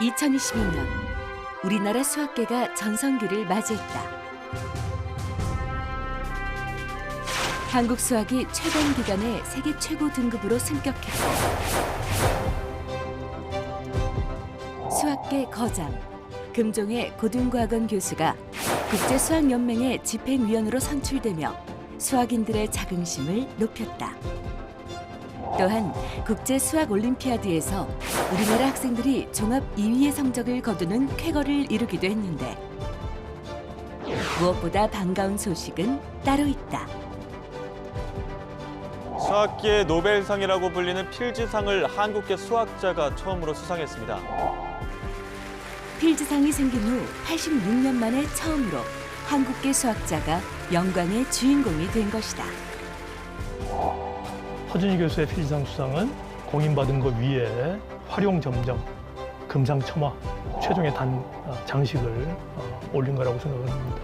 2022년 우리나라 수학계가 전성기를 맞이했다. 한국 수학이 최단 기간에 세계 최고 등급으로 승격했고 수학계 거장 금종의 고등과학원 교수가 국제수학연맹의 집행위원으로 선출되며 수학인들의 자긍심을 높였다. 또한 국제수학올림피아드에서 우리나라 학생들이 종합 2위의 성적을 거두는 쾌거를 이루기도 했는데 무엇보다 반가운 소식은 따로 있다. 수학계의 노벨상이라고 불리는 필즈상을 한국계 수학자가 처음으로 수상했습니다. 필즈상이 생긴 후 86년 만에 처음으로 한국계 수학자가 영광의 주인공이 된 것이다. 허준희 교수의 필즈상 수상은 공인받은 것 위에 활용점정, 금상첨화, 최종의 장식을 올린 거라고 생각을 합니다.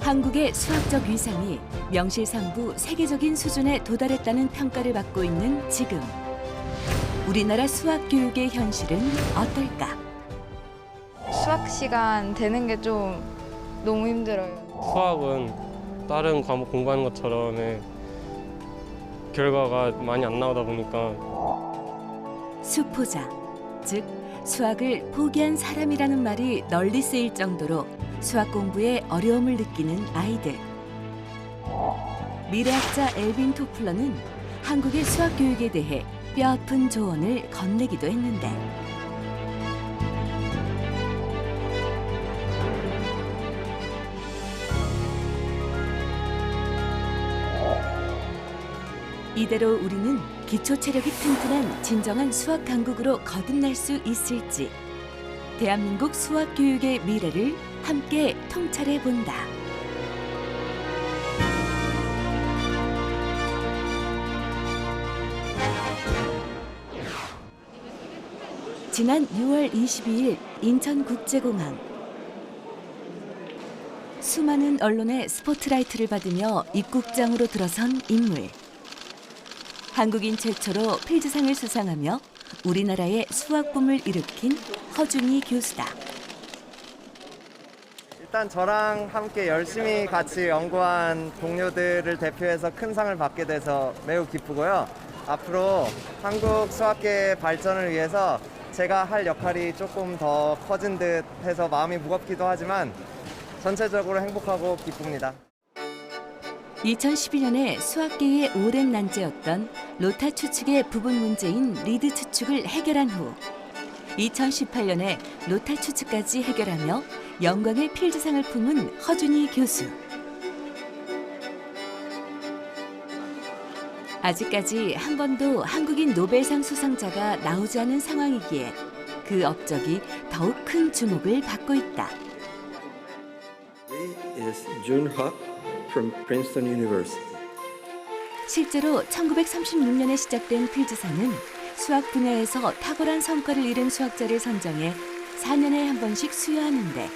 한국의 수학적 위상이 명실상부 세계적인 수준에 도달했다는 평가를 받고 있는 지금 우리나라 수학 교육의 현실은 어떨까? 수학 시간 되는 게 좀 너무 힘들어요. 수학은 다른 과목 공부하는 것처럼 결과가 많이 안 나오다 보니까 수포자, 즉 수학을 포기한 사람이라는 말이 널리 쓰일 정도로 수학 공부에 어려움을 느끼는 아이들. 미래학자 엘빈 토플러는 한국의 수학 교육에 대해 뼈아픈 조언을 건네기도 했는데 이대로 우리는 기초 체력이 튼튼한 진정한 수학 강국으로 거듭날 수 있을지 대한민국 수학 교육의 미래를 함께 통찰해 본다. 지난 6월 22일 인천국제공항. 수많은 언론의 스포트라이트를 받으며 입국장으로 들어선 인물. 한국인 최초로 필즈상을 수상하며 우리나라의 수학붐을 일으킨 허준희 교수다. 일단 저랑 함께 열심히 같이 연구한 동료들을 대표해서 큰 상을 받게 돼서 매우 기쁘고요. 앞으로 한국 수학계의 발전을 위해서 제가 할 역할이 조금 더 커진 듯 해서 마음이 무겁기도 하지만 전체적으로 행복하고 기쁩니다. 2011년에 수학계의 오랜 난제였던 로타 추측의 부분 문제인 리드 추측을 해결한 후 2018년에 로타 추측까지 해결하며 영광의 필즈상을 품은 허준희 교수. 아직까지 한 번도 한국인 노벨상 수상자가 나오지 않은 상황이기에 그 업적이 더욱 큰 주목을 받고 있다. is Jun Hak from Princeton University. 실제로 1936년에 시작된 필즈상은 수학 분야에서 탁월한 성과를 이룬 수학자를 선정해 4년에 한 번씩 수여하는데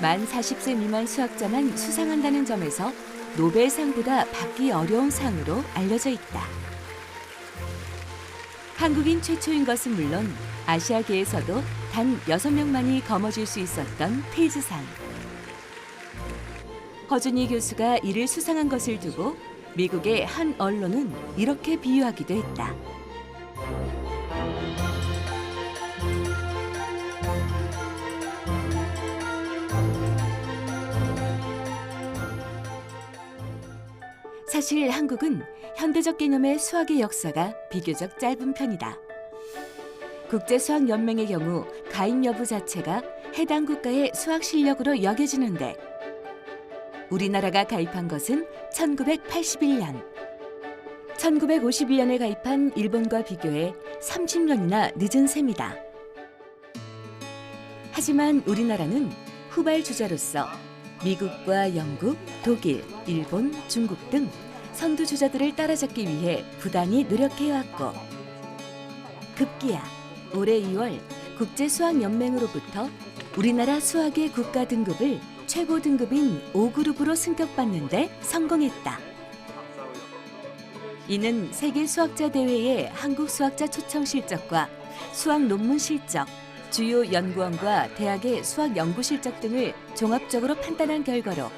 만 40세 미만 수학자만 수상한다는 점에서 노벨상보다 받기 어려운 상으로 알려져 있다. 한국인 최초인 것은 물론 아시아계에서도 단 6명만이 거머쥘 수 있었던 필즈상. 허준희 교수가 이를 수상한 것을 두고 미국의 한 언론은 이렇게 비유하기도 했다. 사실 한국은 현대적 개념의 수학의 역사가 비교적 짧은 편이다. 국제수학연맹의 경우 가입 여부 자체가 해당 국가의 수학 실력으로 여겨지는데 우리나라가 가입한 것은 1981년. 1951년에 가입한 일본과 비교해 30년이나 늦은 셈이다. 하지만 우리나라는 후발주자로서 미국과 영국, 독일, 일본, 중국 등 선두주자들을 따라잡기 위해 부단히 노력해왔고 급기야 올해 2월 국제수학연맹으로부터 우리나라 수학의 국가 등급을 최고 등급인 5그룹으로 승격받는 데 성공했다. 이는 세계 수학자 대회의 한국 수학자 초청 실적과 수학 논문 실적, 주요 연구원과 대학의 수학 연구 실적 등을 종합적으로 판단한 결과로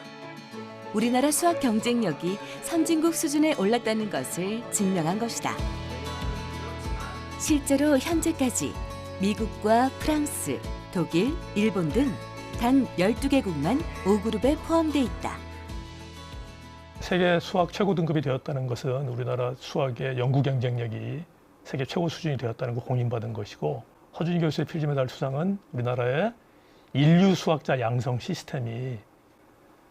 우리나라 수학 경쟁력이 선진국 수준에 올랐다는 것을 증명한 것이다. 실제로 현재까지 미국과 프랑스, 독일, 일본 등 단 12개국만 5그룹에 포함돼 있다. 세계 수학 최고 등급이 되었다는 것은 우리나라 수학의 연구 경쟁력이 세계 최고 수준이 되었다는 거 공인받은 것이고, 허준희 교수의 필즈 메달 수상은 우리나라의 인류 수학자 양성 시스템이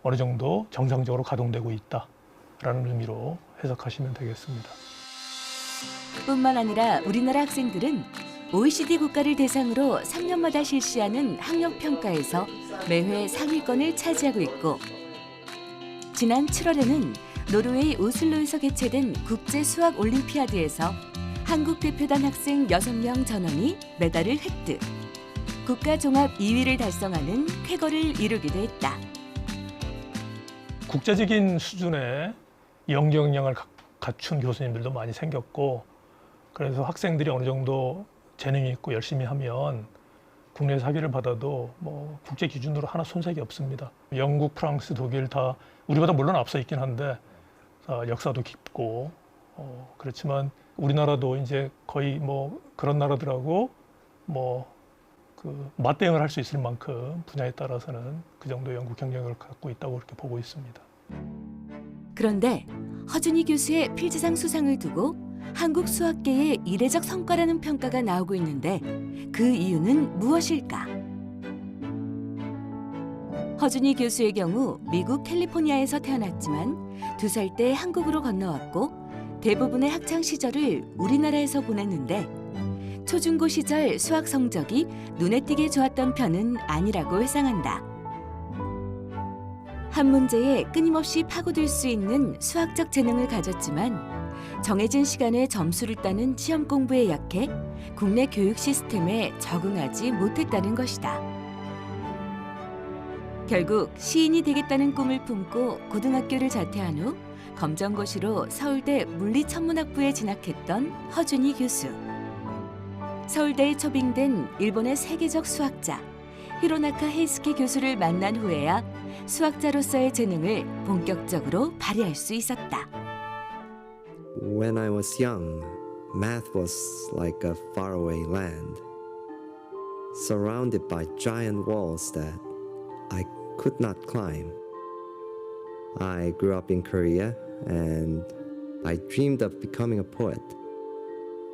어느 정도 정상적으로 가동되고 있다라는 의미로 해석하시면 되겠습니다. 뿐만 아니라 우리나라 학생들은 OECD 국가를 대상으로 3년마다 실시하는 학력평가에서 매회 상위권을 차지하고 있고, 지난 7월에는 노르웨이 오슬로에서 개최된 국제수학올림피아드에서 한국 대표단 학생 6명 전원이 메달을 획득, 국가종합 2위를 달성하는 쾌거를 이루기도 했다. 국제적인 수준의 연구 역량을 갖춘 교수님들도 많이 생겼고, 그래서 학생들이 어느 정도 재능이 있고 열심히 하면 국내에서 학위를 받아도 뭐 국제 기준으로 하나 손색이 없습니다. 영국, 프랑스, 독일 다 우리보다 물론 앞서 있긴 한데 역사도 깊고 그렇지만 우리나라도 이제 거의 뭐 그런 나라들하고 뭐 그 맞대응을 할 수 있을 만큼 분야에 따라서는 그 정도 연구 경쟁력을 갖고 있다고 그렇게 보고 있습니다. 그런데 허준희 교수의 필즈상 수상을 두고 한국 수학계의 이례적 성과라는 평가가 나오고 있는데 그 이유는 무엇일까? 허준희 교수의 경우 미국 캘리포니아에서 태어났지만 2살 때 한국으로 건너왔고 대부분의 학창 시절을 우리나라에서 보냈는데 초중고 시절 수학 성적이 눈에 띄게 좋았던 편은 아니라고 회상한다. 한 문제에 끊임없이 파고들 수 있는 수학적 재능을 가졌지만 정해진 시간에 점수를 따는 시험 공부에 약해 국내 교육 시스템에 적응하지 못했다는 것이다. 결국 시인이 되겠다는 꿈을 품고 고등학교를 자퇴한 후 검정고시로 서울대 물리천문학부에 진학했던 허준희 교수. 서울대에 초빙된 일본의 세계적 수학자 히로나카 헤이스케 교수를 만난 후에야 수학자로서의 재능을 본격적으로 발휘할 수 있었다. When I was young, math was like a faraway land, surrounded by giant walls that I could not climb. I grew up in Korea and I dreamed of becoming a poet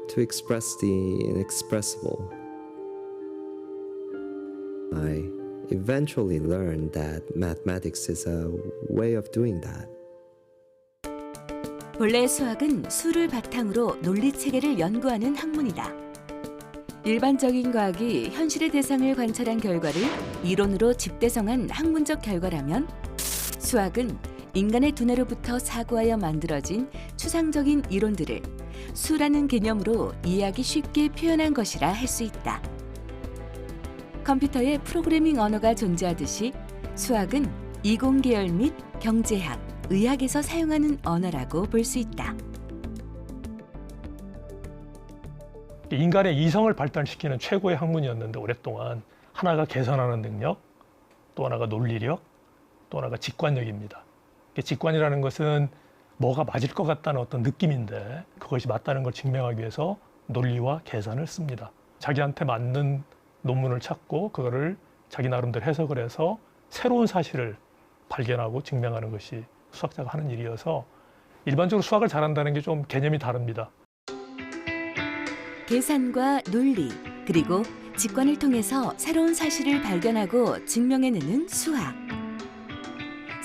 to express the inexpressible. I eventually learned that mathematics is a way of doing that. 본래 수학은 수를 바탕으로 논리체계를 연구하는 학문이다. 일반적인 과학이 현실의 대상을 관찰한 결과를 이론으로 집대성한 학문적 결과라면 수학은 인간의 두뇌로부터 사고하여 만들어진 추상적인 이론들을 수라는 개념으로 이해하기 쉽게 표현한 것이라 할 수 있다. 컴퓨터에 프로그래밍 언어가 존재하듯이 수학은 이공계열 및 경제학, 의학에서 사용하는 언어라고 볼 수 있다. 인간의 이성을 발달시키는 최고의 학문이었는데 오랫동안 하나가 계산하는 능력, 또 하나가 논리력, 또 하나가 직관력입니다. 직관이라는 것은 뭐가 맞을 것 같다는 어떤 느낌인데 그것이 맞다는 걸 증명하기 위해서 논리와 계산을 씁니다. 자기한테 맞는 논문을 찾고 그거를 자기 나름대로 해석을 해서 새로운 사실을 발견하고 증명하는 것이 수학자가 하는 일이어서 일반적으로 수학을 잘한다는 게 좀 개념이 다릅니다. 계산과 논리, 그리고 직관을 통해서 새로운 사실을 발견하고 증명해내는 수학.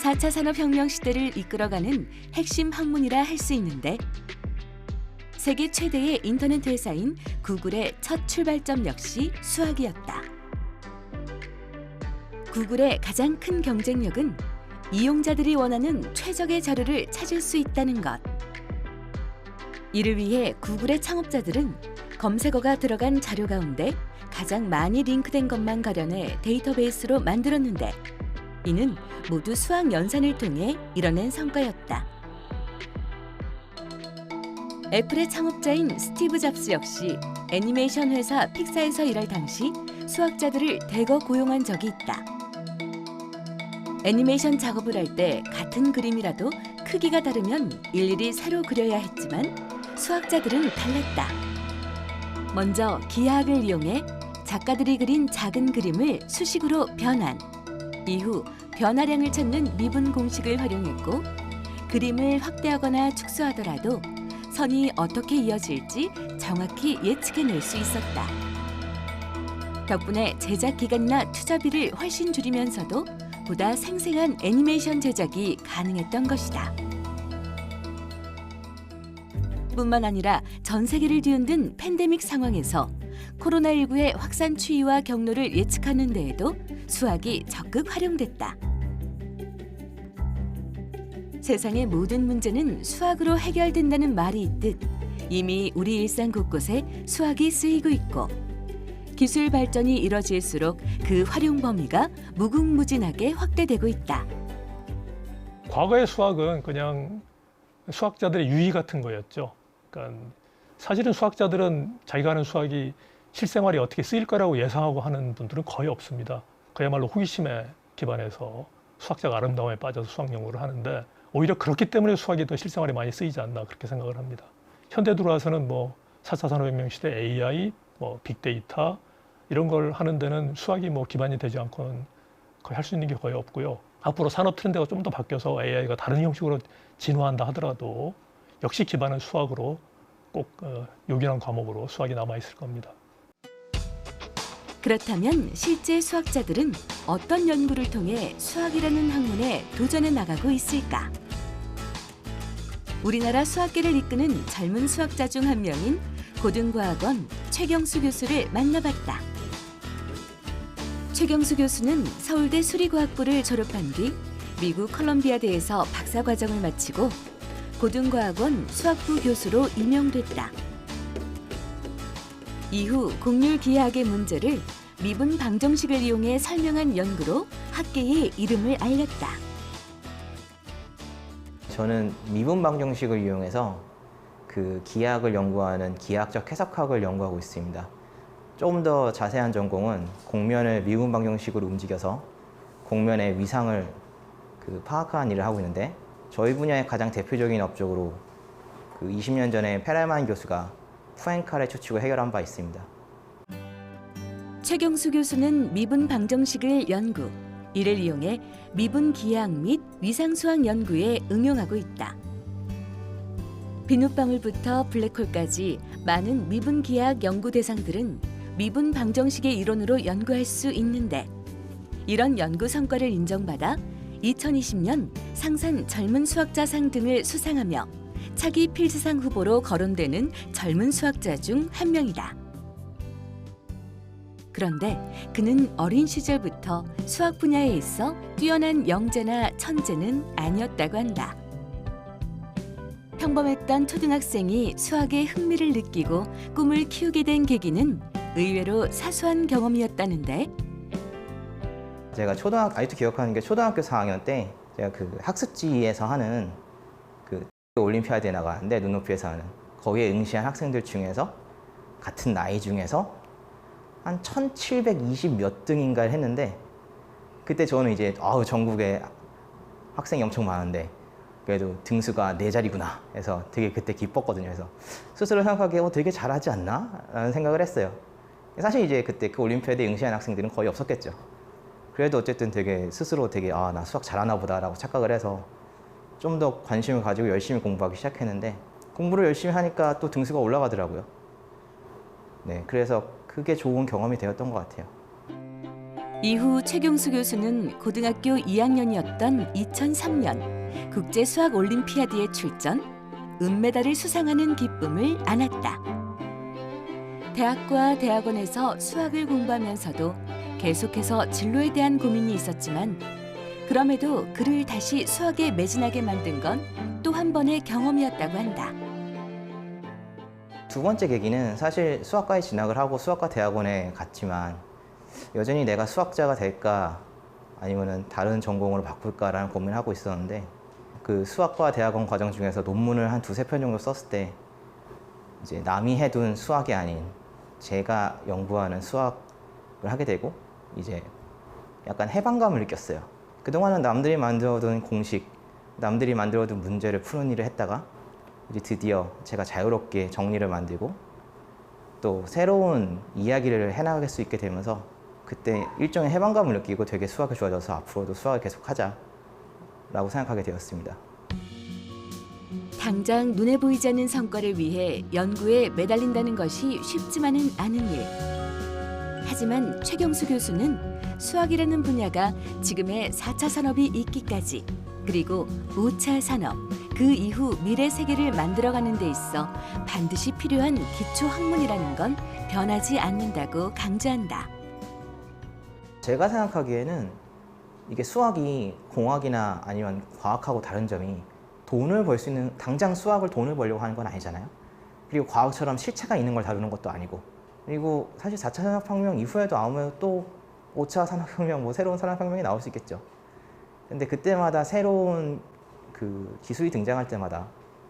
4차 산업혁명 시대를 이끌어가는 핵심 학문이라 할 수 있는데 세계 최대의 인터넷 회사인 구글의 첫 출발점 역시 수학이었다. 구글의 가장 큰 경쟁력은 이용자들이 원하는 최적의 자료를 찾을 수 있다는 것. 이를 위해 구글의 창업자들은 검색어가 들어간 자료 가운데 가장 많이 링크된 것만 가려내 데이터베이스로 만들었는데 이는 모두 수학 연산을 통해 이뤄낸 성과였다. 애플의 창업자인 스티브 잡스 역시 애니메이션 회사 픽사에서 일할 당시 수학자들을 대거 고용한 적이 있다. 애니메이션 작업을 할 때 같은 그림이라도 크기가 다르면 일일이 새로 그려야 했지만 수학자들은 달랐다. 먼저 기하학을 이용해 작가들이 그린 작은 그림을 수식으로 변환, 이후 변화량을 찾는 미분 공식을 활용했고 그림을 확대하거나 축소하더라도 선이 어떻게 이어질지 정확히 예측해낼 수 있었다. 덕분에 제작 기간이나 투자비를 훨씬 줄이면서도 보다 생생한 애니메이션 제작이 가능했던 것이다. 뿐만 아니라 전 세계를 뒤흔든 팬데믹 상황에서 코로나19의 확산 추이와 경로를 예측하는 데에도 수학이 적극 활용됐다. 세상의 모든 문제는 수학으로 해결된다는 말이 있듯 이미 우리 일상 곳곳에 수학이 쓰이고 있고 기술 발전이 이뤄질수록 그 활용 범위가 무궁무진하게 확대되고 있다. 과거의 수학은 그냥 수학자들의 유의 같은 거였죠. 그러니까 사실은 수학자들은 자기가 하는 수학이 실생활에 어떻게 쓰일 거라고 예상하고 하는 분들은 거의 없습니다. 그야말로 호기심에 기반해서 수학자가 아름다움에 빠져서 수학 연구를 하는데 오히려 그렇기 때문에 수학이 더 실생활에 많이 쓰이지 않나 그렇게 생각을 합니다. 현대 들어와서는 뭐 4차 산업혁명 시대 AI, 뭐 빅데이터 이런 걸 하는 데는 수학이 뭐 기반이 되지 않고는 거의 할 수 있는 게 거의 없고요. 앞으로 산업 트렌드가 좀 더 바뀌어서 AI가 다른 형식으로 진화한다 하더라도 역시 기반은 수학으로 꼭 요긴한 과목으로 수학이 남아 있을 겁니다. 그렇다면 실제 수학자들은 어떤 연구를 통해 수학이라는 학문에 도전해 나가고 있을까? 우리나라 수학계를 이끄는 젊은 수학자 중 한 명인 고등과학원 최경수 교수를 만나봤다. 최경수 교수는 서울대 수리과학부를 졸업한 뒤 미국 컬럼비아대에서 박사과정을 마치고 고등과학원 수학부 교수로 임용됐다. 이후 곡률기하학의 문제를 미분 방정식을 이용해 설명한 연구로 학계에 이름을 알렸다. 저는 미분 방정식을 이용해서 그 기하학을 연구하는 기하학적 해석학을 연구하고 있습니다. 조금 더 자세한 전공은 곡면을 미분 방정식으로 움직여서 곡면의 위상을 파악하는 일을 하고 있는데 저희 분야의 가장 대표적인 업적으로 20년 전에 페렐만 교수가 푸엔칼의 추측을 해결한 바 있습니다. 최경수 교수는 미분 방정식을 연구, 이를 이용해 미분 기하학 및 위상수학 연구에 응용하고 있다. 비눗방울부터 블랙홀까지 많은 미분 기하학 연구 대상들은 미분 방정식의 이론으로 연구할 수 있는데 이런 연구 성과를 인정받아 2020년 상산 젊은 수학자상 등을 수상하며 차기 필즈상 후보로 거론되는 젊은 수학자 중 한 명이다. 그런데 그는 어린 시절부터 수학 분야에 있어 뛰어난 영재나 천재는 아니었다고 한다. 평범했던 초등학생이 수학에 흥미를 느끼고 꿈을 키우게 된 계기는 의외로 사소한 경험이었다는데 제가 아직도 기억하는 게 초등학교 4학년 때 제가 학습지에서 하는 올림피아드에 나가는데 눈높이에서 하는 거기에 응시한 학생들 중에서 같은 나이 중에서 한 1720 몇 등인가를 했는데 그때 저는 이제 전국에 학생이 엄청 많은데 그래도 등수가 4자리구나 해서 되게 그때 기뻤거든요. 그래서 스스로 생각하기에 되게 잘하지 않나? 라는 생각을 했어요. 사실 이제 그때 그 올림피아드에 응시한 학생들은 거의 없었겠죠. 그래도 어쨌든 스스로 나 수학 잘하나 보다라고 착각을 해서 좀 더 관심을 가지고 열심히 공부하기 시작했는데 공부를 열심히 하니까 또 등수가 올라가더라고요. 네, 그래서 그게 좋은 경험이 되었던 것 같아요. 이후 최경수 교수는 고등학교 2학년이었던 2003년 국제수학올림피아드에 출전, 은메달을 수상하는 기쁨을 안았다. 대학과 대학원에서 수학을 공부하면서도 계속해서 진로에 대한 고민이 있었지만 그럼에도 그를 다시 수학에 매진하게 만든 건 또 한 번의 경험이었다고 한다. 두 번째 계기는 사실 수학과에 진학을 하고 수학과 대학원에 갔지만 여전히 내가 수학자가 될까 아니면 다른 전공으로 바꿀까라는 고민을 하고 있었는데 그 수학과 대학원 과정 중에서 논문을 한 2-3편 정도 썼을 때 이제 남이 해둔 수학이 아닌 제가 연구하는 수학을 하게 되고 이제 약간 해방감을 느꼈어요. 그동안은 남들이 만들어둔 공식, 남들이 만들어둔 문제를 푸는 일을 했다가 이제 드디어 제가 자유롭게 정리를 만들고 또 새로운 이야기를 해나갈 수 있게 되면서 그때 일종의 해방감을 느끼고 되게 수학이 좋아져서 앞으로도 수학을 계속 하자라고 생각하게 되었습니다. 당장 눈에 보이지 않는 성과를 위해 연구에 매달린다는 것이 쉽지만은 않은 일. 하지만 최경수 교수는 수학이라는 분야가 지금의 4차 산업이 있기까지 그리고 5차 산업, 그 이후 미래 세계를 만들어가는 데 있어 반드시 필요한 기초 학문이라는 건 변하지 않는다고 강조한다. 제가 생각하기에는 이게 수학이 공학이나 아니면 과학하고 다른 점이 돈을 벌 수 있는, 당장 수학을 돈을 벌려고 하는 건 아니잖아요. 그리고 과학처럼 실체가 있는 걸 다루는 것도 아니고, 그리고 사실 4차 산업혁명 이후에도 아무래도 또 5차 산업혁명, 뭐 새로운 산업혁명이 나올 수 있겠죠. 근데 그때마다 새로운 그 기술이 등장할 때마다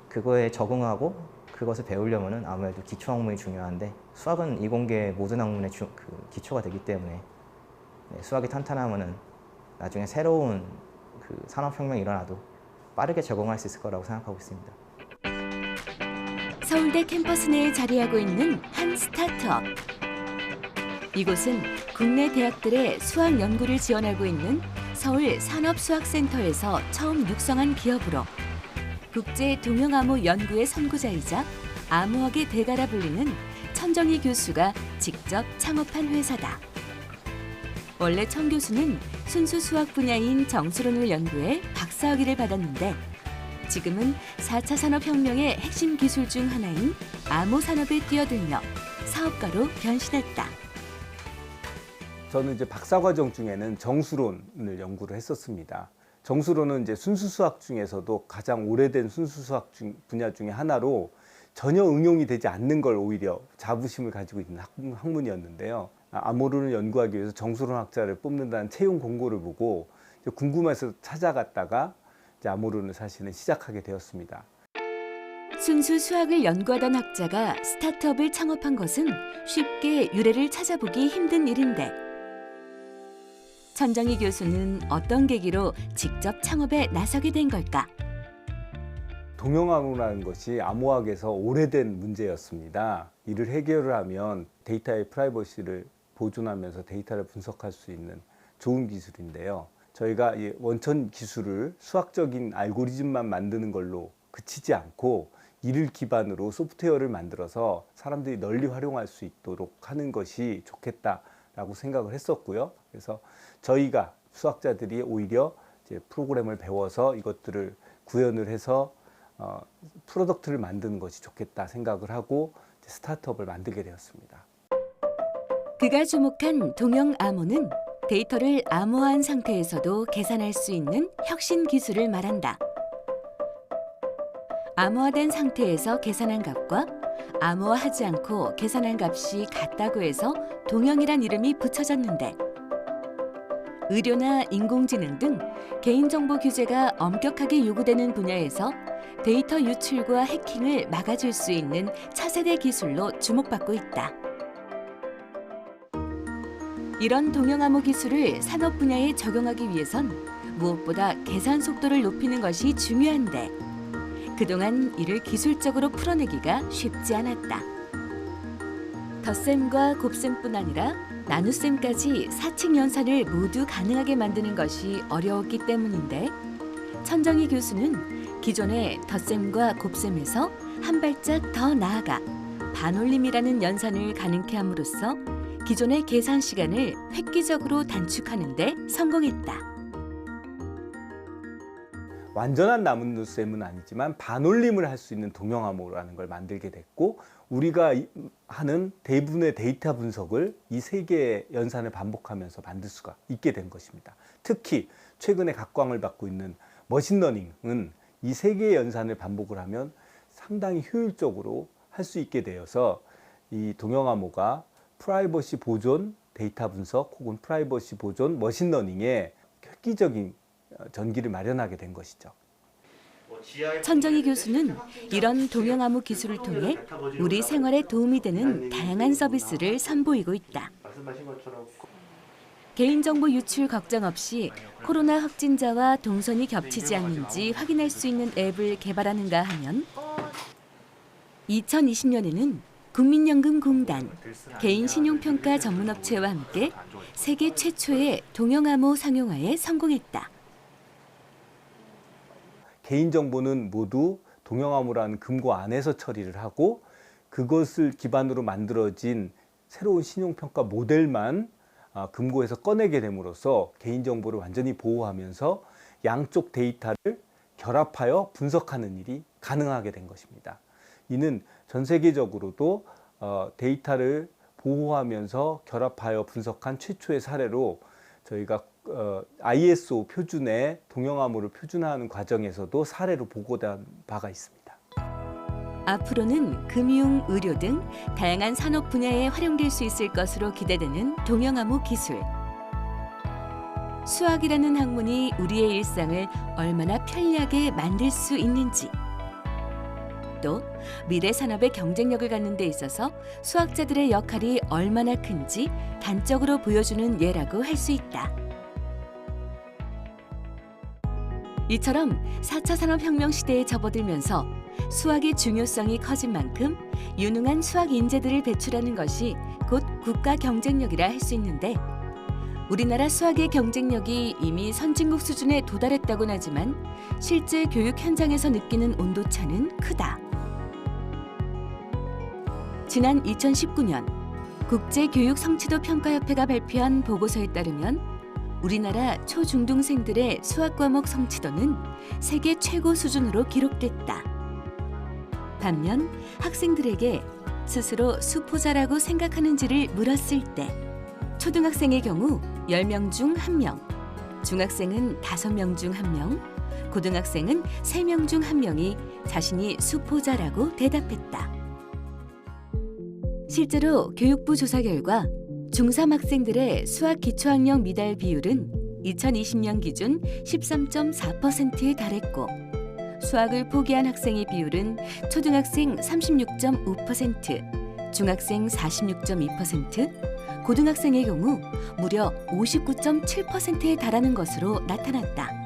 그거에 적응하고 그것을 배우려면은 아무래도 기초 학문이 중요한데, 수학은 이공계 모든 학문의 기초가 되기 때문에 수학이 탄탄하면은 나중에 새로운 그 산업혁명이 일어나도 빠르게 적응할 수 있을 거라고 생각하고 있습니다. 서울대 캠퍼스 내에 자리하고 있는 한 스타트업. 이곳은 국내 대학들의 수학 연구를 지원하고 있는 서울 산업수학센터에서 처음 육성한 기업으로 국제 동형암호 연구의 선구자이자 암호학의 대가라 불리는 천정희 교수가 직접 창업한 회사다. 원래 천 교수는 순수 수학 분야인 정수론을 연구해 박사학위를 받았는데 지금은 4차 산업혁명의 핵심 기술 중 하나인 암호 산업에 뛰어들며 사업가로 변신했다. 저는 이제 박사과정 중에는 정수론을 연구를 했었습니다. 정수론은 이제 순수 수학 중에서도 가장 오래된 순수 수학 분야 중에 하나로 전혀 응용이 되지 않는 걸 오히려 자부심을 가지고 있는 학문이었는데요. 암호론을 연구하기 위해서 정수론 학자를 뽑는다는 채용 공고를 보고 궁금해서 찾아갔다가 이제 암호론을 사실은 시작하게 되었습니다. 순수 수학을 연구하던 학자가 스타트업을 창업한 것은 쉽게 유래를 찾아보기 힘든 일인데 천정희 교수는 어떤 계기로 직접 창업에 나서게 된 걸까? 동형암호라는 것이 암호학에서 오래된 문제였습니다. 이를 해결을 하면 데이터의 프라이버시를 보존하면서 데이터를 분석할 수 있는 좋은 기술인데요. 저희가 이 원천 기술을 수학적인 알고리즘만 만드는 걸로 그치지 않고 이를 기반으로 소프트웨어를 만들어서 사람들이 널리 활용할 수 있도록 하는 것이 좋겠다라고 생각을 했었고요. 그래서 저희가 수학자들이 오히려 이제 프로그램을 배워서 이것들을 구현을 해서 프로덕트를 만드는 것이 좋겠다 생각을 하고 스타트업을 만들게 되었습니다. 그가 주목한 동형암호는 데이터를 암호화한 상태에서도 계산할 수 있는 혁신 기술을 말한다. 암호화된 상태에서 계산한 값과 암호화하지 않고 계산한 값이 같다고 해서 동형이란 이름이 붙여졌는데 의료나 인공지능 등 개인정보 규제가 엄격하게 요구되는 분야에서 데이터 유출과 해킹을 막아줄 수 있는 차세대 기술로 주목받고 있다. 이런 동형암호 기술을 산업 분야에 적용하기 위해선 무엇보다 계산 속도를 높이는 것이 중요한데 그동안 이를 기술적으로 풀어내기가 쉽지 않았다. 덧셈과 곱셈뿐 아니라 나눗셈까지 사칙 연산을 모두 가능하게 만드는 것이 어려웠기 때문인데 천정희 교수는 기존의 덧셈과 곱셈에서 한 발짝 더 나아가 반올림이라는 연산을 가능케 함으로써 기존의 계산 시간을 획기적으로 단축하는 데 성공했다. 완전한 나눗셈은 아니지만 반올림을 할 수 있는 동형암호라는 걸 만들게 됐고 우리가 하는 대부분의 데이터 분석을 이 세 개의 연산을 반복하면서 만들 수가 있게 된 것입니다. 특히 최근에 각광을 받고 있는 머신러닝은 이 세 개의 연산을 반복을 하면 상당히 효율적으로 할 수 있게 되어서 이 동형암호가 프라이버시 보존 데이터 분석 혹은 프라이버시 보존 머신러닝에 획기적인 전기를 마련하게 된 것이죠. 천정희 교수는 이런 동영암호 기술을 통해 우리 생활에 도움이 되는 다양한 서비스를 선보이고 있다. 개인정보 유출 걱정 없이 코로나 확진자와 동선이 겹치지 않는지 확인할 수 있는 앱을 개발하는가 하면 2020년에는 국민연금공단, 개인신용평가 전문업체와 함께 세계 최초의 동영암호 상용화에 성공했다. 개인정보는 모두 동영암호라는 금고 안에서 처리를 하고 그것을 기반으로 만들어진 새로운 신용평가 모델만 금고에서 꺼내게 됨으로써 개인정보를 완전히 보호하면서 양쪽 데이터를 결합하여 분석하는 일이 가능하게 된 것입니다. 이는 전 세계적으로도 데이터를 보호하면서 결합하여 분석한 최초의 사례로 저희가 ISO 표준의 동영암호를 표준화하는 과정에서도 사례로 보고된 바가 있습니다. 앞으로는 금융, 의료 등 다양한 산업 분야에 활용될 수 있을 것으로 기대되는 동영암호 기술. 수학이라는 학문이 우리의 일상을 얼마나 편리하게 만들 수 있는지, 또 미래 산업의 경쟁력을 갖는 데 있어서 수학자들의 역할이 얼마나 큰지 단적으로 보여주는 예라고 할 수 있다. 이처럼 4차 산업혁명 시대에 접어들면서 수학의 중요성이 커진 만큼 유능한 수학 인재들을 배출하는 것이 곧 국가 경쟁력이라 할 수 있는데, 우리나라 수학의 경쟁력이 이미 선진국 수준에 도달했다고는 하지만 실제 교육 현장에서 느끼는 온도차는 크다. 지난 2019년 국제교육성취도평가협회가 발표한 보고서에 따르면 우리나라 초중등생들의 수학 과목 성취도는 세계 최고 수준으로 기록됐다. 반면 학생들에게 스스로 수포자라고 생각하는지를 물었을 때 초등학생의 경우 10명 중 1명, 중학생은 5명 중 1명, 고등학생은 3명 중 1명이 자신이 수포자라고 대답했다. 실제로 교육부 조사 결과 중3 학생들의 수학 기초학력 미달 비율은 2020년 기준 13.4%에 달했고, 수학을 포기한 학생의 비율은 초등학생 36.5%, 중학생 46.2%, 고등학생의 경우 무려 59.7%에 달하는 것으로 나타났다.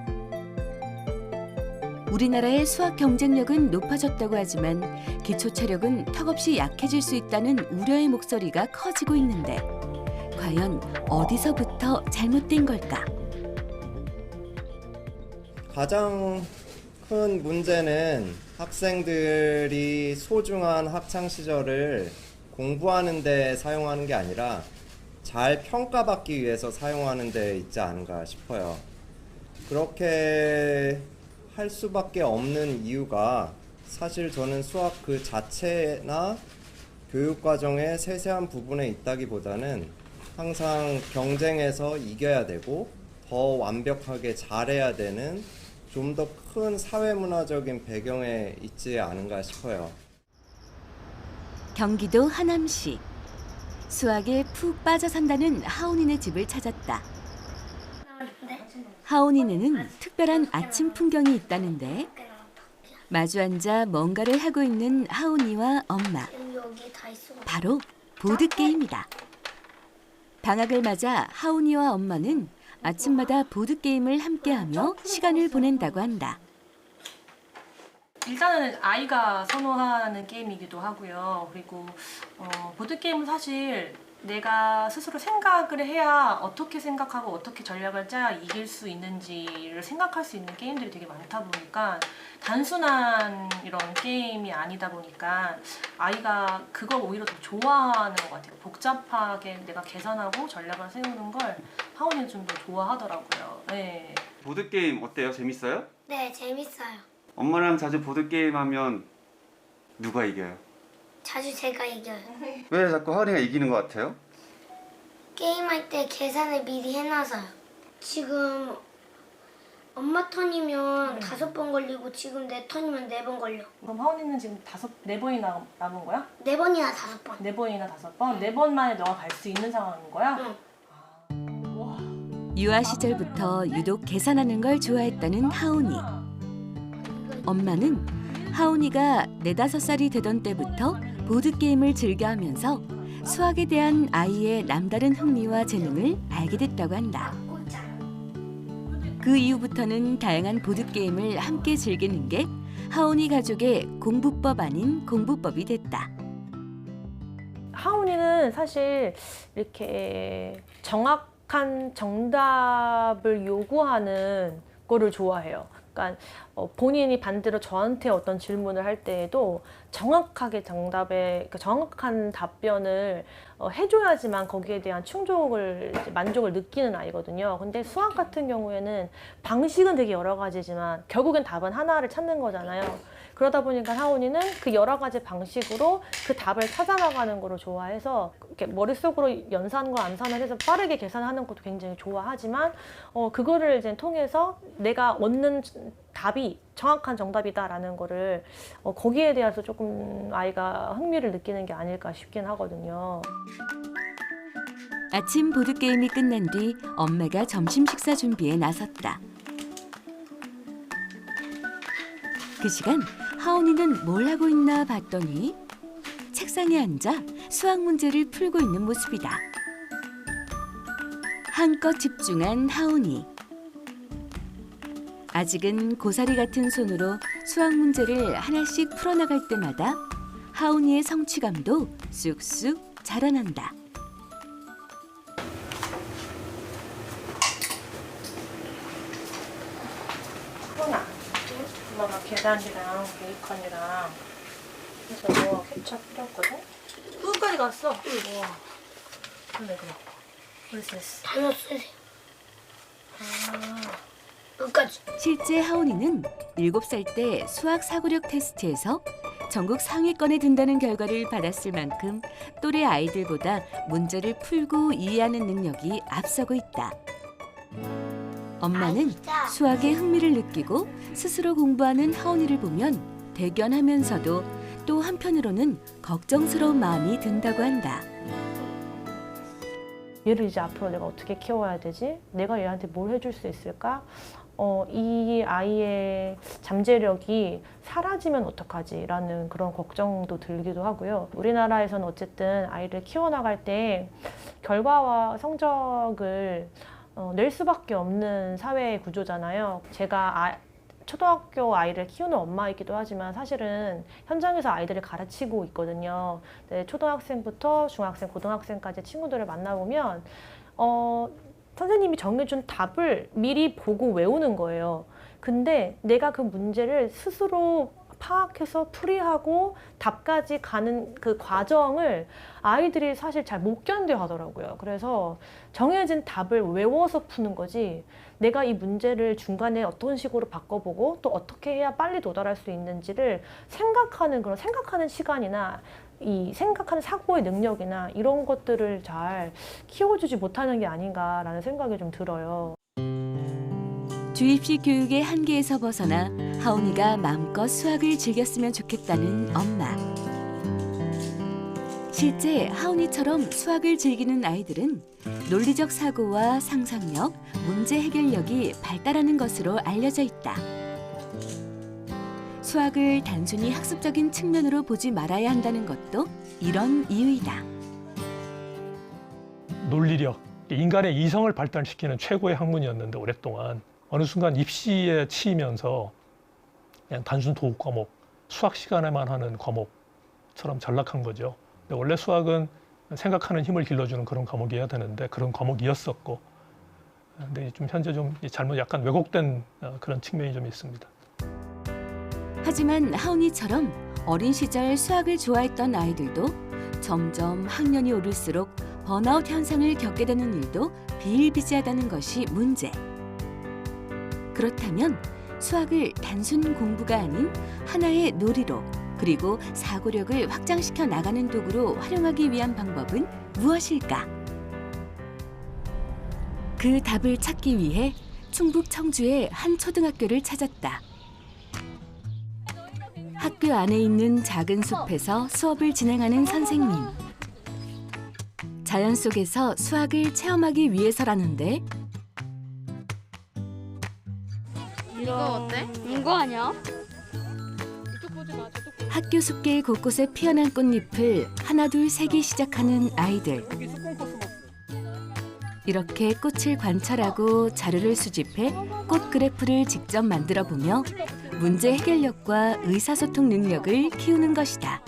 우리나라의 수학 경쟁력은 높아졌다고 하지만 기초 체력은 턱없이 약해질 수 있다는 우려의 목소리가 커지고 있는데, 과연 어디서부터 잘못된 걸까? 가장 큰 문제는 학생들이 소중한 학창 시절을 공부하는 데 사용하는 게 아니라 잘 평가받기 위해서 사용하는 데 있지 않은가 싶어요. 그렇게 할 수밖에 없는 이유가 사실 저는 수학 그 자체나 교육 과정의 세세한 부분에 있다기보다는 항상 경쟁에서 이겨야 되고 더 완벽하게 잘해야 되는 좀 더 큰 사회문화적인 배경에 있지 않은가 싶어요. 경기도 하남시. 수학에 푹 빠져 산다는 하온이네 집을 찾았다. 하온이네는 특별한 아침 풍경이 있다는데, 마주 앉아 뭔가를 하고 있는 하온이와 엄마. 바로 보드게임이다. 방학을 맞아 하온이와 엄마는 아침마다 보드게임을 함께하며 시간을 보낸다고 한다. 일단은 아이가 선호하는 게임이기도 하고요. 그리고 보드게임은 사실 내가 스스로 생각을 해야 어떻게 생각하고 어떻게 전략을 짜야 이길 수 있는지를 생각할 수 있는 게임들이 되게 많다 보니까 단순한 이런 게임이 아니다 보니까 아이가 그걸 오히려 더 좋아하는 것 같아요. 복잡하게 내가 계산하고 전략을 세우는 걸 하온이는 좀 더 좋아하더라고요. 네. 보드게임 어때요? 재밌어요? 네, 재밌어요. 엄마랑 자주 보드게임 하면 누가 이겨요? 자주 제가 이겨요. 왜 자꾸 하은이가 이기는 것 같아요? 게임할 때 계산을 미리 해놔서요. 지금 엄마 턴이면 5번 걸리고 지금 내 턴이면 4번 걸려. 그럼 하온이는 지금 4번이나 남은 거야? 4번이나 5번. 4번이나 5번? 4번 만에 너가 갈 수 있는 상황인 거야? 응. 유아 시절부터 유독 계산하는 걸 좋아했다는 하온이. 엄마는 하온이가 4~5살이 되던 때부터 보드게임을 즐겨하면서 수학에 대한 아이의 남다른 흥미와 재능을 알게 됐다고 한다. 그 이후부터는 다양한 보드게임을 함께 즐기는 게 하온이 가족의 공부법 아닌 공부법이 됐다. 하온이는 사실 이렇게 정확한 정답을 요구하는 거를 좋아해요. 그러니까 본인이 반대로 저한테 어떤 질문을 할 때에도 정확하게 정확한 답변을 해줘야지만 거기에 대한 만족을 느끼는 아이거든요. 근데 수학 같은 경우에는 방식은 되게 여러 가지지만 결국엔 답은 하나를 찾는 거잖아요. 그러다 보니까 하온이는 그 여러 가지 방식으로 그 답을 찾아나가는 거를 좋아해서 이렇게 머릿속으로 연산과 암산을 해서 빠르게 계산하는 것도 굉장히 좋아하지만 그거를 이제 통해서 내가 얻는 답이 정확한 정답이다라는 거를 거기에 대해서 조금 아이가 흥미를 느끼는 게 아닐까 싶긴 하거든요. 아침 보드게임이 끝난 뒤 엄마가 점심 식사 준비에 나섰다. 그 시간 하온이는 뭘 하고 있나 봤더니 책상에 앉아 수학 문제를 풀고 있는 모습이다. 한껏 집중한 하온이. 아직은 고사리 같은 손으로 수학 문제를 하나씩 풀어나갈 때마다 하온이의 성취감도 쑥쑥 자라난다. 하온아, 엄마가 계란이랑 베이컨이랑 해서 케첩 뿌렸거든? 끝까지 갔어? 응. 와. 그래. 됐어. 다 넣었어요. 끝까지. 실제 하온이는 7살 때 수학 사고력 테스트에서 전국 상위권에 든다는 결과를 받았을 만큼 또래 아이들보다 문제를 풀고 이해하는 능력이 앞서고 있다. 엄마는 수학에 흥미를 느끼고 스스로 공부하는 하온이를 보면 대견하면서도 또 한편으로는 걱정스러운 마음이 든다고 한다. 얘를 이제 앞으로 내가 어떻게 키워야 되지? 내가 얘한테 뭘 해줄 수 있을까? 이 아이의 잠재력이 사라지면 어떡하지? 라는 그런 걱정도 들기도 하고요. 우리나라에서는 어쨌든 아이를 키워나갈 때 결과와 성적을 낼 수밖에 없는 사회 구조잖아요. 제가 초등학교 아이를 키우는 엄마이기도 하지만 사실은 현장에서 아이들을 가르치고 있거든요. 네, 초등학생부터 중학생, 고등학생까지 친구들을 만나보면 선생님이 정해준 답을 미리 보고 외우는 거예요. 근데 내가 그 문제를 스스로 파악해서 풀이하고 답까지 가는 그 과정을 아이들이 사실 잘 못 견뎌 하더라고요. 그래서 정해진 답을 외워서 푸는 거지 내가 이 문제를 중간에 어떤 식으로 바꿔보고 또 어떻게 해야 빨리 도달할 수 있는지를 생각하는 시간이나 이 생각하는 사고의 능력이나 이런 것들을 잘 키워주지 못하는 게 아닌가라는 생각이 좀 들어요. 주입식 교육의 한계에서 벗어나 하온이가 마음껏 수학을 즐겼으면 좋겠다는 엄마. 실제 하온이처럼 수학을 즐기는 아이들은 논리적 사고와 상상력, 문제 해결력이 발달하는 것으로 알려져 있다. 수학을 단순히 학습적인 측면으로 보지 말아야 한다는 것도 이런 이유이다. 논리력, 인간의 이성을 발달시키는 최고의 학문이었는데 오랫동안 어느 순간 입시에 치이면서 그냥 단순 도구 과목, 수학 시간에만 하는 과목처럼 전락한 거죠. 근데 원래 수학은 생각하는 힘을 길러주는 그런 과목이어야 되는데 그런 과목이었었고, 근데 좀 현재 좀 잘못 약간 왜곡된 그런 측면이 좀 있습니다. 하지만 하온이처럼 어린 시절 수학을 좋아했던 아이들도 점점 학년이 오를수록 번아웃 현상을 겪게 되는 일도 비일비재하다는 것이 문제. 그렇다면 수학을 단순 공부가 아닌 하나의 놀이로 그리고 사고력을 확장시켜 나가는 도구로 활용하기 위한 방법은 무엇일까? 그 답을 찾기 위해 충북 청주의 한 초등학교를 찾았다. 학교 안에 있는 작은 숲에서 수업을 진행하는 선생님. 자연 속에서 수학을 체험하기 위해서라는데 이거 어때? 이거 아니야? 학교 숲길 곳곳에 피어난 꽃잎을 하나둘 세기 시작하는 아이들. 이렇게 꽃을 관찰하고 자료를 수집해 꽃 그래프를 직접 만들어 보며 문제 해결력과 의사소통 능력을 키우는 것이다.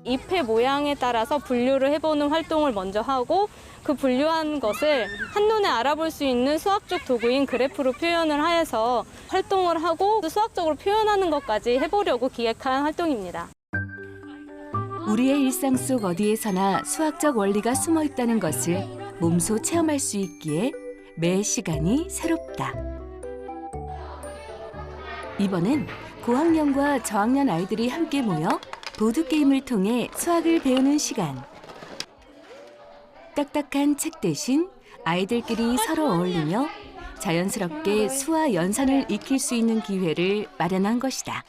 잎의 모양에 따라서 분류를 해보는 활동을 먼저 하고 그 분류한 것을 한눈에 알아볼 수 있는 수학적 도구인 그래프로 표현을 하여서 활동을 하고 수학적으로 표현하는 것까지 해보려고 기획한 활동입니다. 우리의 일상 속 어디에서나 수학적 원리가 숨어 있다는 것을 몸소 체험할 수 있기에 매 시간이 새롭다. 이번엔 고학년과 저학년 아이들이 함께 모여 보드게임을 통해 수학을 배우는 시간. 딱딱한 책 대신 아이들끼리 서로 어울리며 자연스럽게 수와 연산을 익힐 수 있는 기회를 마련한 것이다.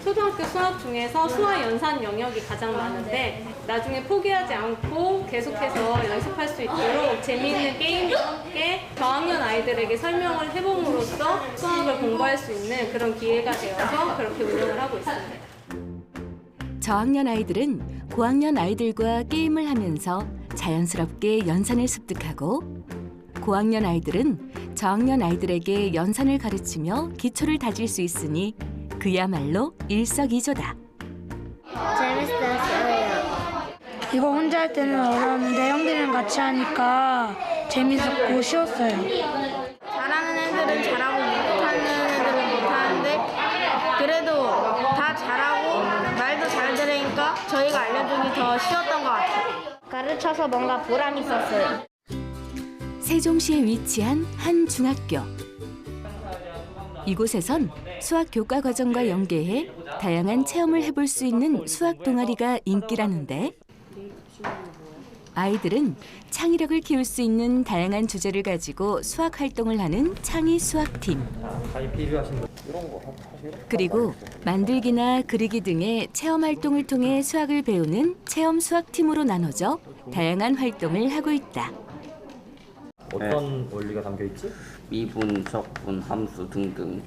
초등학교 수학 중에서 수와 연산 영역이 가장 많은데 나중에 포기하지 않고 계속해서 연습할 수 있도록 재미있는 게임과 함께 저학년 아이들에게 설명을 해봄으로써 수학을 공부할 수 있는 그런 기회가 되어서 그렇게 운영을 하고 있습니다. 저학년 아이들은 고학년 아이들과 게임을 하면서 자연스럽게 연산을 습득하고 고학년 아이들은 저학년 아이들에게 연산을 가르치며 기초를 다질 수 있으니 그야말로 일석이조다. 재밌었어요. 이거 혼자 할 때는 어려웠는데 형들이랑 같이 하니까 재밌었고 쉬웠어요. 잘하는 애들은 잘하고 못하는 애들은 못하는데 그래도 다 잘하고 말도 잘 들으니까 저희가 알려주기 더 쉬웠던 것 같아요. 가르쳐서 뭔가 보람 있었어요. 세종시에 위치한 한 중학교. 이곳에선 수학 교과 과정과 연계해 다양한 체험을 해볼 수 있는 수학 동아리가 인기라는데 아이들은 창의력을 키울 수 있는 다양한 주제를 가지고 수학 활동을 하는 창의 수학팀. 그리고 만들기나 그리기 등의 체험 활동을 통해 수학을 배우는 체험 수학팀으로 나눠져 다양한 활동을 하고 있다. 어떤 원리가 담겨 있지? 미분, 적분, 함수 등등.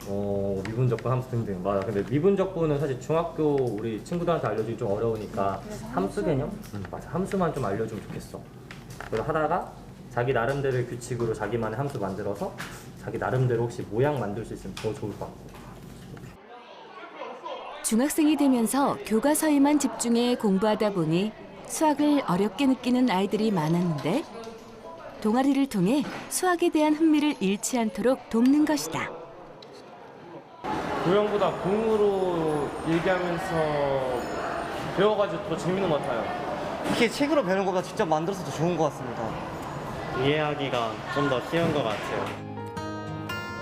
미분, 적분, 함수 등등. 맞아. 근데 미분, 적분은 사실 중학교 우리 친구들한테 알려주기 좀 어려우니까 함수 개념? 맞아. 함수만 좀 알려주면 좋겠어. 그래서 하다가 자기 나름대로의 규칙으로 자기만의 함수 만들어서 자기 나름대로 혹시 모양 만들 수 있으면 더 좋을 것 같고. 중학생이 되면서 교과서에만 집중해 공부하다 보니 수학을 어렵게 느끼는 아이들이 많았는데 동아리를 통해 수학에 대한 흥미를 잃지 않도록 돕는 것이다. 교양보다 공으로 얘기하면서 배워가지고 더 재밌는 것 같아요. 이렇게 책으로 배우는 것보다 직접 만들어서 더 좋은 것 같습니다. 이해하기가 좀 더 쉬운 것 같아요.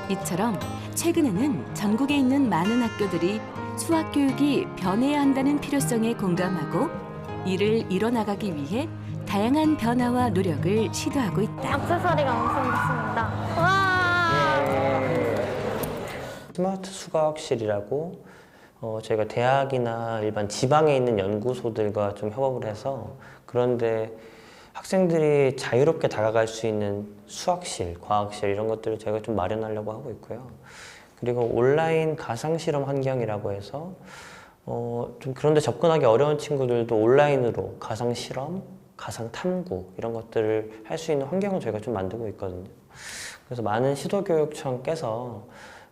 이처럼 최근에는 전국에 있는 많은 학교들이 수학 교육이 변해야 한다는 필요성에 공감하고 이를 이뤄나가기 위해 다양한 변화와 노력을 시도하고 있다. 악세서리가 엄청 좋습니다. 와! 스마트 수학실이라고 저희가 대학이나 일반 지방에 있는 연구소들과 좀 협업을 해서 그런데 학생들이 자유롭게 다가갈 수 있는 수학실, 과학실 이런 것들을 저희가 좀 마련하려고 하고 있고요. 그리고 온라인 가상실험 환경이라고 해서 좀 그런데 접근하기 어려운 친구들도 온라인으로 가상실험, 가상탐구 이런 것들을 할 수 있는 환경을 저희가 좀 만들고 있거든요. 그래서 많은 시도교육청께서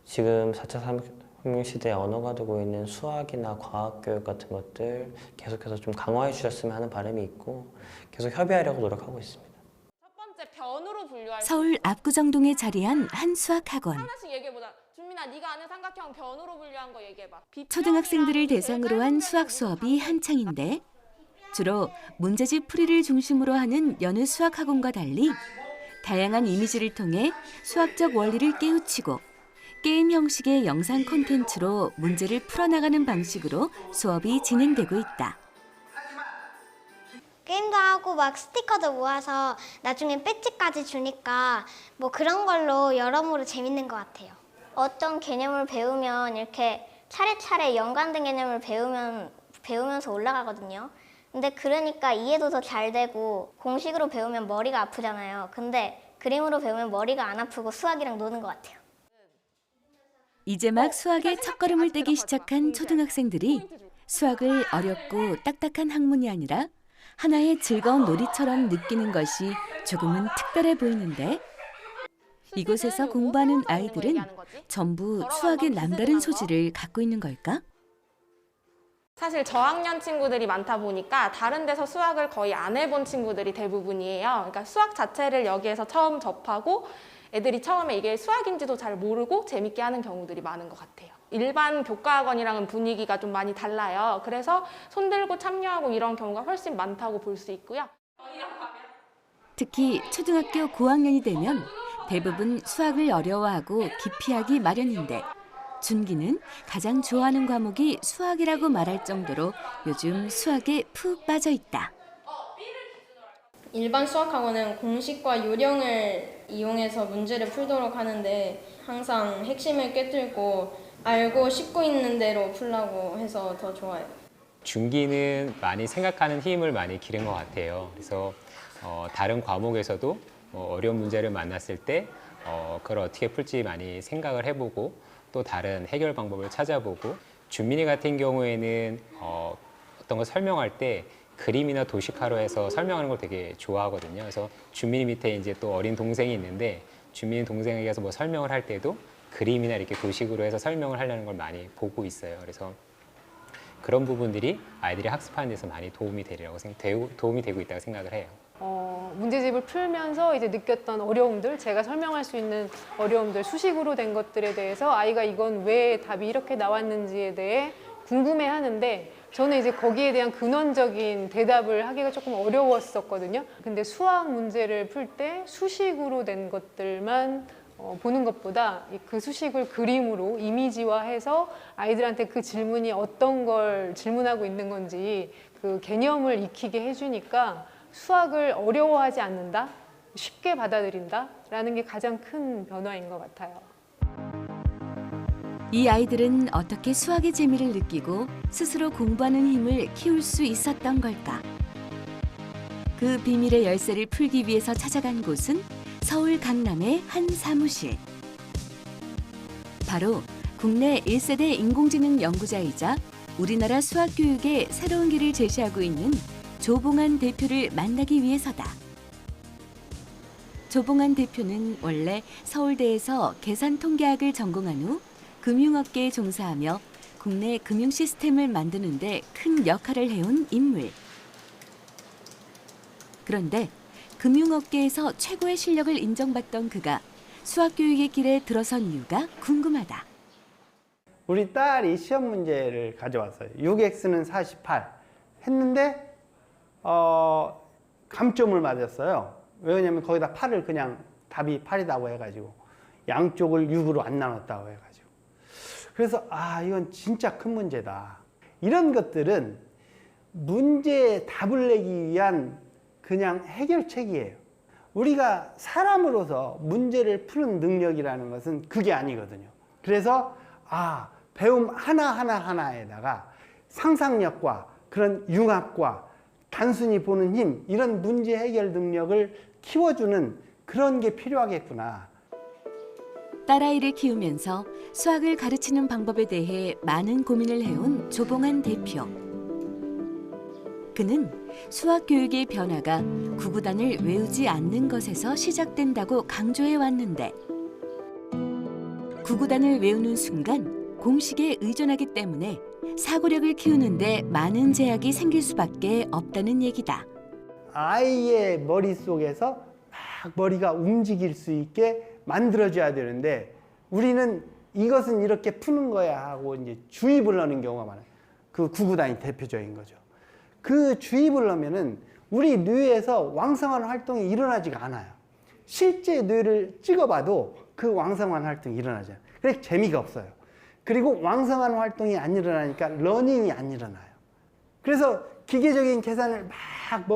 지금 4차 산업혁명 시대에 언어가 되고 있는 수학이나 과학교육 같은 것들 계속해서 좀 강화해 주셨으면 하는 바람이 있고 계속 협의하려고 노력하고 있습니다. 첫 번째 변으로 분류할 서울 압구정동에 자리한 한 수학학원. 하나씩 얘기해보자. 준민아, 네가 아는 삼각형 변으로 분류한 거 얘기해봐. 초등학생들을 대상으로 한 수학 수업이 한창인데 주로 문제집 풀이를 중심으로 하는 여느 수학학원과 달리 다양한 이미지를 통해 수학적 원리를 깨우치고 게임 형식의 영상 콘텐츠로 문제를 풀어나가는 방식으로 수업이 진행되고 있다. 게임도 하고 막 스티커도 모아서 나중에 배지까지 주니까 뭐 그런 걸로 여러모로 재밌는 것 같아요. 어떤 개념을 배우면 이렇게 차례차례 연관된 개념을 배우면서 올라가거든요. 근데 그러니까 이해도 더 잘 되고 공식으로 배우면 머리가 아프잖아요. 근데 그림으로 배우면 머리가 안 아프고 수학이랑 노는 것 같아요. 이제 막 수학에 첫걸음을 떼기 시작한 초등학생들이 수학을 어렵고 딱딱한 학문이 아니라 하나의 즐거운 놀이처럼 느끼는 것이 조금은 특별해 보이는데 이곳에서 공부하는 아이들은 전부 수학의 남다른 소질을 갖고 있는 걸까? 사실 저학년 친구들이 많다 보니까 다른 데서 수학을 거의 안 해본 친구들이 대부분이에요. 그러니까 수학 자체를 여기에서 처음 접하고 애들이 처음에 이게 수학인지도 잘 모르고 재밌게 하는 경우들이 많은 것 같아요. 일반 교과학원이랑은 분위기가 좀 많이 달라요. 그래서 손들고 참여하고 이런 경우가 훨씬 많다고 볼 수 있고요. 특히 초등학교 고학년이 되면 대부분 수학을 어려워하고 기피하기 마련인데 준기는 가장 좋아하는 과목이 수학이라고 말할 정도로 요즘 수학에 푹 빠져 있다. 일반 수학학원은 공식과 요령을 이용해서 문제를 풀도록 하는데 항상 핵심을 꿰뚫고 알고 씹고 있는 대로 풀라고 해서 더 좋아요. 준기는 많이 생각하는 힘을 많이 기른 것 같아요. 그래서 다른 과목에서도 어려운 문제를 만났을 때 그걸 어떻게 풀지 많이 생각을 해보고 또 다른 해결 방법을 찾아보고 준민이 같은 경우에는 어떤 걸 설명할 때 그림이나 도식화로 해서 설명하는 걸 되게 좋아하거든요. 그래서 준민이 밑에 이제 또 어린 동생이 있는데 준민이 동생에게 뭐 설명을 할 때도 그림이나 이렇게 도식으로 해서 설명을 하려는 걸 많이 보고 있어요. 그래서 그런 부분들이 아이들이 학습하는 데서 많이 도움이 되고 있다고 생각을 해요. 문제집을 풀면서 이제 느꼈던 어려움들, 제가 설명할 수 있는 어려움들, 수식으로 된 것들에 대해서 아이가 이건 왜 답이 이렇게 나왔는지에 대해 궁금해하는데 저는 이제 거기에 대한 근원적인 대답을 하기가 조금 어려웠었거든요. 근데 수학 문제를 풀 때 수식으로 된 것들만 보는 것보다 그 수식을 그림으로 이미지화해서 아이들한테 그 질문이 어떤 걸 질문하고 있는 건지 그 개념을 익히게 해주니까 수학을 어려워하지 않는다, 쉽게 받아들인다라는 게 가장 큰 변화인 것 같아요. 이 아이들은 어떻게 수학의 재미를 느끼고 스스로 공부하는 힘을 키울 수 있었던 걸까? 그 비밀의 열쇠를 풀기 위해서 찾아간 곳은 서울 강남의 한 사무실. 바로 국내 1세대 인공지능 연구자이자 우리나라 수학 교육의 새로운 길을 제시하고 있는 조봉환 대표를 만나기 위해서다. 조봉환 대표는 원래 서울대에서 계산통계학을 전공한 후 금융업계에 종사하며 국내 금융 시스템을 만드는 데 큰 역할을 해온 인물. 그런데 금융업계에서 최고의 실력을 인정받던 그가 수학교육의 길에 들어선 이유가 궁금하다. 우리 딸이 시험 문제를 가져왔어요. 6x는 48 했는데 감점을 맞았어요. 왜냐면 거기다 8을 그냥 답이 8이라고 해가지고 양쪽을 6으로 안 나눴다고 해가지고 그래서 이건 진짜 큰 문제다. 이런 것들은 문제에 답을 내기 위한 그냥 해결책이에요. 우리가 사람으로서 문제를 푸는 능력이라는 것은 그게 아니거든요. 그래서 배움 하나하나에다가 상상력과 그런 융합과 단순히 보는 힘, 이런 문제 해결 능력을 키워주는 그런 게 필요하겠구나. 딸아이를 키우면서 수학을 가르치는 방법에 대해 많은 고민을 해온 조봉환 대표. 그는 수학 교육의 변화가 구구단을 외우지 않는 것에서 시작된다고 강조해 왔는데 구구단을 외우는 순간 공식에 의존하기 때문에 사고력을 키우는데 많은 제약이 생길 수밖에 없다는 얘기다. 아이의 머릿속에서 막 머리가 움직일 수 있게 만들어줘야 되는데 우리는 이것은 이렇게 푸는 거야 하고 이제 주입을 넣는 경우가 많아요. 그 구구단이 대표적인 거죠. 그 주입을 넣으면은 우리 뇌에서 왕성한 활동이 일어나지가 않아요. 실제 뇌를 찍어봐도 그 왕성한 활동이 일어나지 않아요. 그래서 재미가 없어요. 그리고 왕성한 활동이 안 일어나니까 러닝이 안 일어나요. 그래서 기계적인 계산을 막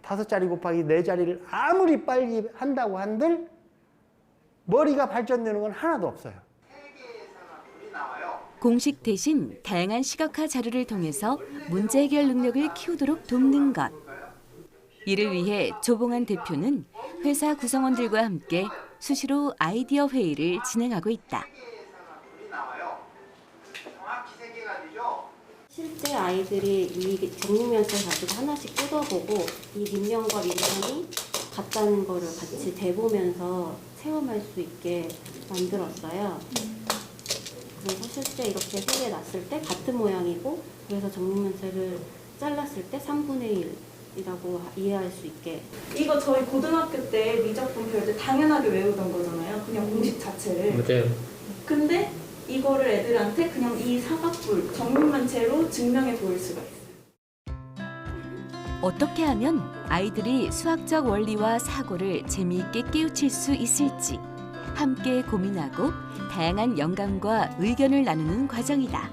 5자리 곱하기 4자리를 아무리 빨리 한다고 한들 머리가 발전되는 건 하나도 없어요. 공식 대신 다양한 시각화 자료를 통해서 문제 해결 능력을 키우도록 돕는 것. 이를 위해 조봉환 대표는 회사 구성원들과 함께 수시로 아이디어 회의를 진행하고 있다. 실제 아이들이 이 정육면체를 가지고 하나씩 뜯어보고 이 밑면과 밑면이 같다는 거를 같이 대보면서 체험할 수 있게 만들었어요. 그래서 실제 이렇게 세 개 놨을 때 같은 모양이고, 그래서 정육면체를 잘랐을 때 3분의 1이라고 이해할 수 있게. 이거 저희 고등학교 때 미적분 배울 때 당연하게 외우던 거잖아요. 그냥 공식 자체를. 맞아요. 근데 이거를 애들한테 그냥 이 사각뿔 정육면체로 증명해 보일 수가 있어요. 어떻게 하면 아이들이 수학적 원리와 사고를 재미있게 깨우칠 수 있을지 함께 고민하고 다양한 영감과 의견을 나누는 과정이다.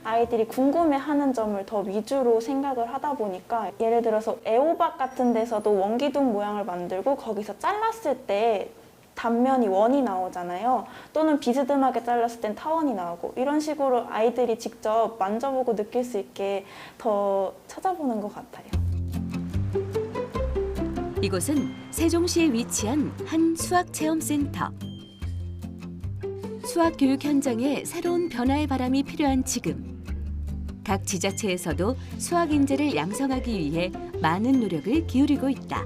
아이들이 궁금해하는 점을 더 위주로 생각을 하다 보니까 예를 들어서 애호박 같은 데서도 원기둥 모양을 만들고 거기서 잘랐을 때 단면이 원이 나오잖아요. 또는 비스듬하게 잘랐을 땐 타원이 나오고 이런 식으로 아이들이 직접 만져보고 느낄 수 있게 더 찾아보는 것 같아요. 이곳은 세종시에 위치한 한 수학체험센터. 수학교육 현장에 새로운 변화의 바람이 필요한 지금. 각 지자체에서도 수학 인재를 양성하기 위해 많은 노력을 기울이고 있다.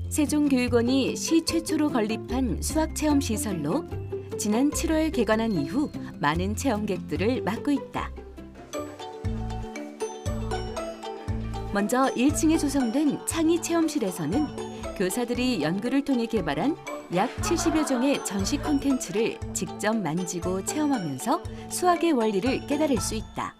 세종교육원이 시 최초로 건립한 수학체험시설로 지난 7월 개관한 이후 많은 체험객들을 맡고 있다. 먼저 1층에 조성된 창의체험실에서는 교사들이 연구를 통해 개발한 약 70여 종의 전시 콘텐츠를 직접 만지고 체험하면서 수학의 원리를 깨달을 수 있다.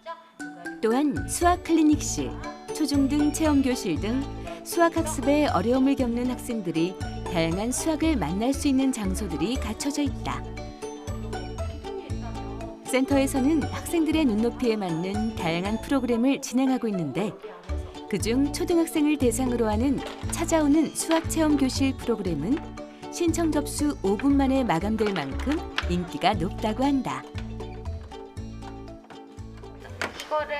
또한 수학 클리닉실, 초중등 체험교실 등 수학학습에 어려움을 겪는 학생들이 다양한 수학을 만날 수 있는 장소들이 갖춰져 있다. 센터에서는 학생들의 눈높이에 맞는 다양한 프로그램을 진행하고 있는데 그중 초등학생을 대상으로 하는 찾아오는 수학체험교실 프로그램은 신청 접수 5분 만에 마감될 만큼 인기가 높다고 한다. 이거를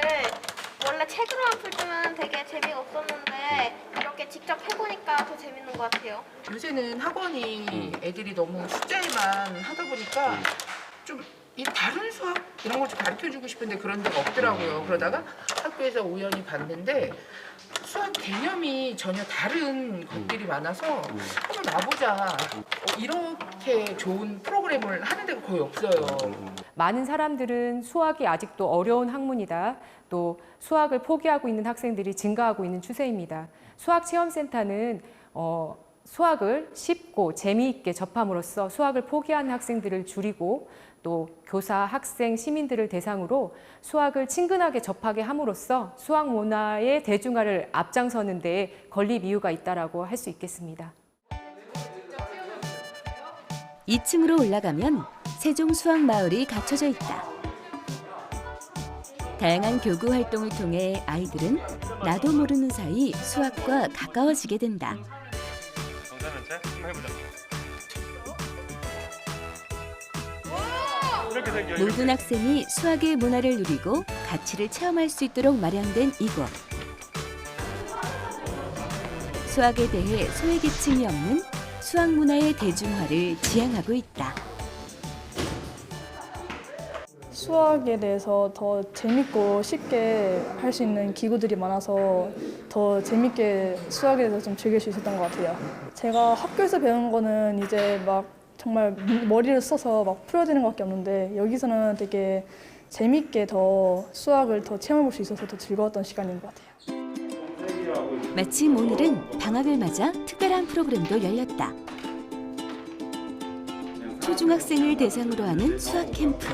원래 책으로만 풀 때는 되게 재미가 없었는데 이렇게 직접 해보니까 더 재밌는 것 같아요. 요새는 학원이 애들이 너무 숫자에만 하다 보니까 좀 이 다른 수학 이런 걸 좀 가르쳐주고 싶은데 그런 데가 없더라고요. 그러다가 학교에서 우연히 봤는데 수학 개념이 전혀 다른 것들이 많아서 한번 놔보자. 이렇게 좋은 프로그램을 하는 데가 거의 없어요. 많은 사람들은 수학이 아직도 어려운 학문이다. 또 수학을 포기하고 있는 학생들이 증가하고 있는 추세입니다. 수학체험센터는 수학을 쉽고 재미있게 접함으로써 수학을 포기하는 학생들을 줄이고 또 교사, 학생, 시민들을 대상으로 수학을 친근하게 접하게 함으로써 수학 문화의 대중화를 앞장서는 데 건립 이유가 있다라고 할 수 있겠습니다. 2층으로 올라가면 세종 수학마을이 갖춰져 있다. 다양한 교구 활동을 통해 아이들은 나도 모르는 사이 수학과 가까워지게 된다. 모든 학생이 수학의 문화를 누리고 가치를 체험할 수 있도록 마련된 이곳. 수학에 대해 소외계층이 없는 수학 문화의 대중화를 지향하고 있다. 수학에 대해서 더 재밌고 쉽게 할 수 있는 기구들이 많아서 더 재밌게 수학에 대해서 좀 즐길 수 있었던 것 같아요. 제가 학교에서 배운 거는 이제 막 정말 머리를 써서 막 풀어야 되는 것밖에 없는데 여기서는 되게 재밌게 더 수학을 더 체험해볼 수 있어서 더 즐거웠던 시간인 것 같아요. 마침 오늘은 방학을 맞아 특별한 프로그램도 열렸다. 초중학생을 대상으로 하는 수학 캠프.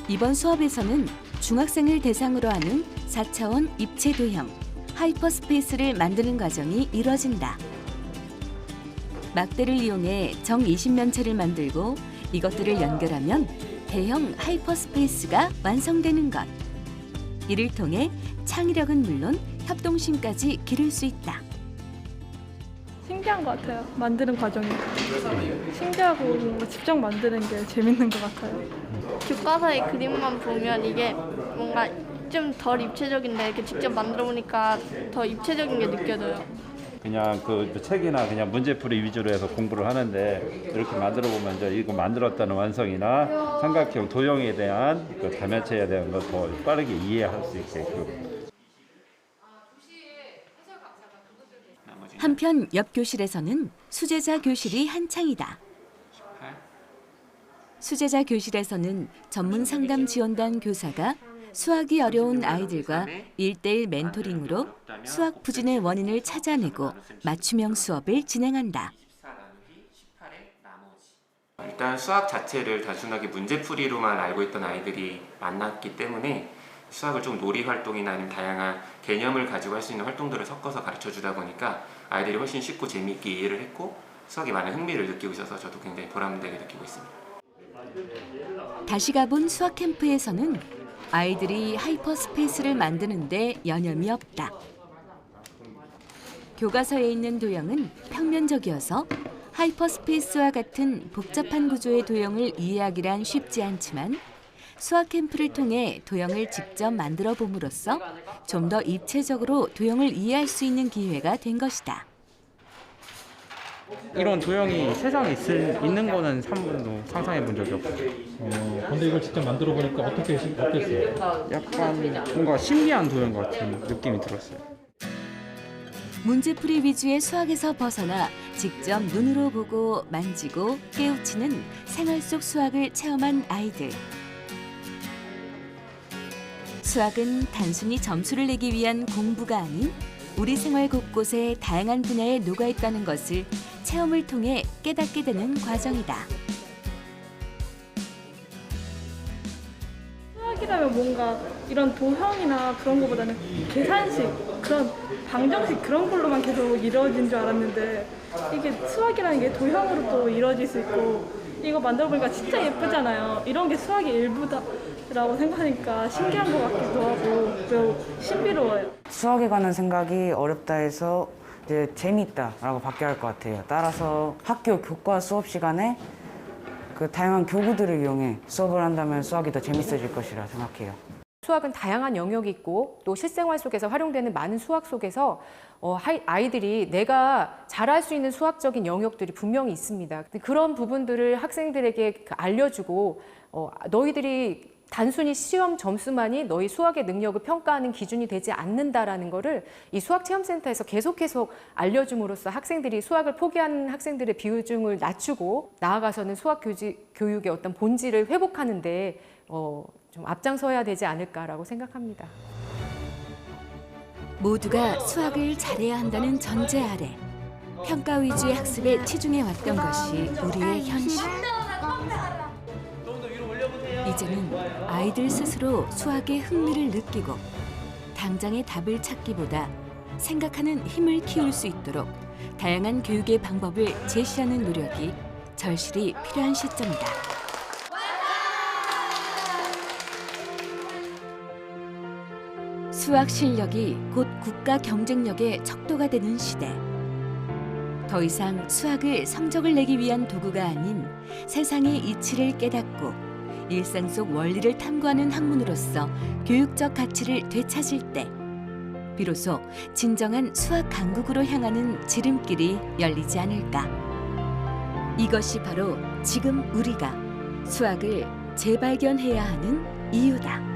이번 수업에서는 중학생을 대상으로 하는 4차원 입체 도형, 하이퍼스페이스를 만드는 과정이 이뤄진다. 막대를 이용해 정 20면체를 만들고 이것들을 연결하면 대형 하이퍼스페이스가 완성되는 것. 이를 통해 창의력은 물론 협동심까지 기를 수 있다. 신기한 것 같아요. 만드는 과정이. 신기하고 직접 만드는 게 재밌는 것 같아요. 교과서의 그림만 보면 이게 뭔가 좀 덜 입체적인데 이렇게 직접 만들어 보니까 더 입체적인 게 느껴져요. 그냥 그 책이나 그냥 문제풀이 위주로 해서 공부를 하는데 이렇게 만들어 보면 이제 이거 만들었다는 완성이나 삼각형 도형에 대한 그 다면체에 대한 걸 더 빠르게 이해할 수 있게끔. 한편 옆 교실에서는 수제자 교실이 한창이다. 수제자 교실에서는 전문 상담 지원단 교사가 수학이 어려운 아이들과 1:1 멘토링으로 수학 부진의 원인을 찾아내고 맞춤형 수업을 진행한다. 일단 수학 자체를 단순하게 문제풀이로만 알고 있던 아이들이 많았기 때문에 수학을 좀 놀이 활동이나 아니면 다양한 개념을 가지고 할 수 있는 활동들을 섞어서 가르쳐 주다 보니까 아이들이 훨씬 쉽고 재미있게 이해를 했고 수학에 많은 흥미를 느끼고 있어서 저도 굉장히 보람되게 느끼고 있습니다. 다시 가본 수학 캠프에서는 아이들이 하이퍼스페이스를 만드는데 여념이 없다. 교과서에 있는 도형은 평면적이어서 하이퍼스페이스와 같은 복잡한 구조의 도형을 이해하기란 쉽지 않지만 수학 캠프를 통해 도형을 직접 만들어 봄으로써 좀 더 입체적으로 도형을 이해할 수 있는 기회가 된 것이다. 이런 도형이 세상에 있는 거는 한 번도 상상해 본 적이 없어요. 근데 이걸 직접 만들어 보니까 어땠어요? 약간 뭔가 신기한 도형 같은 느낌이 들었어요. 문제풀이 위주의 수학에서 벗어나 직접 눈으로 보고 만지고 깨우치는 생활 속 수학을 체험한 아이들. 수학은 단순히 점수를 내기 위한 공부가 아닌 우리 생활 곳곳에 다양한 분야에 녹아있다는 것을 체험을 통해 깨닫게 되는 과정이다. 수학이라면 뭔가 이런 도형이나 그런 것보다는 계산식, 그런 방정식 그런 걸로만 계속 이루어진 줄 알았는데 이게 수학이라는 게 도형으로 또 이루어질 수 있고 이거 만들어 보니까 진짜 예쁘잖아요. 이런 게 수학의 일부다라고 생각하니까 신기한 것 같기도 하고 매우 신비로워요. 수학에 관한 생각이 어렵다 해서 이제 재미있다라고 바뀌어야 할 것 같아요. 따라서 학교 교과 수업 시간에 그 다양한 교구들을 이용해 수업을 한다면 수학이 더 재밌어질 것이라 생각해요. 수학은 다양한 영역이 있고 또 실생활 속에서 활용되는 많은 수학 속에서 아이들이 내가 잘할 수 있는 수학적인 영역들이 분명히 있습니다. 그런 부분들을 학생들에게 알려주고 너희들이 단순히 시험 점수만이 너희 수학의 능력을 평가하는 기준이 되지 않는다라는 거를 이 수학체험센터에서 계속해서 알려줌으로써 학생들이 수학을 포기하는 학생들의 비중을 낮추고 나아가서는 수학 교육의 어떤 본질을 회복하는 데 좀 앞장서야 되지 않을까라고 생각합니다. 모두가 수학을 잘해야 한다는 전제 아래 평가 위주의 학습에 치중해 왔던 것이 우리의 현실. 이제는 아이들 스스로 수학에 흥미를 느끼고 당장의 답을 찾기보다 생각하는 힘을 키울 수 있도록 다양한 교육의 방법을 제시하는 노력이 절실히 필요한 시점이다. 수학 실력이 곧 국가 경쟁력의 척도가 되는 시대. 더 이상 수학을 성적을 내기 위한 도구가 아닌 세상의 이치를 깨닫고 일상 속 원리를 탐구하는 학문으로서 교육적 가치를 되찾을 때 비로소 진정한 수학 강국으로 향하는 지름길이 열리지 않을까. 이것이 바로 지금 우리가 수학을 재발견해야 하는 이유다.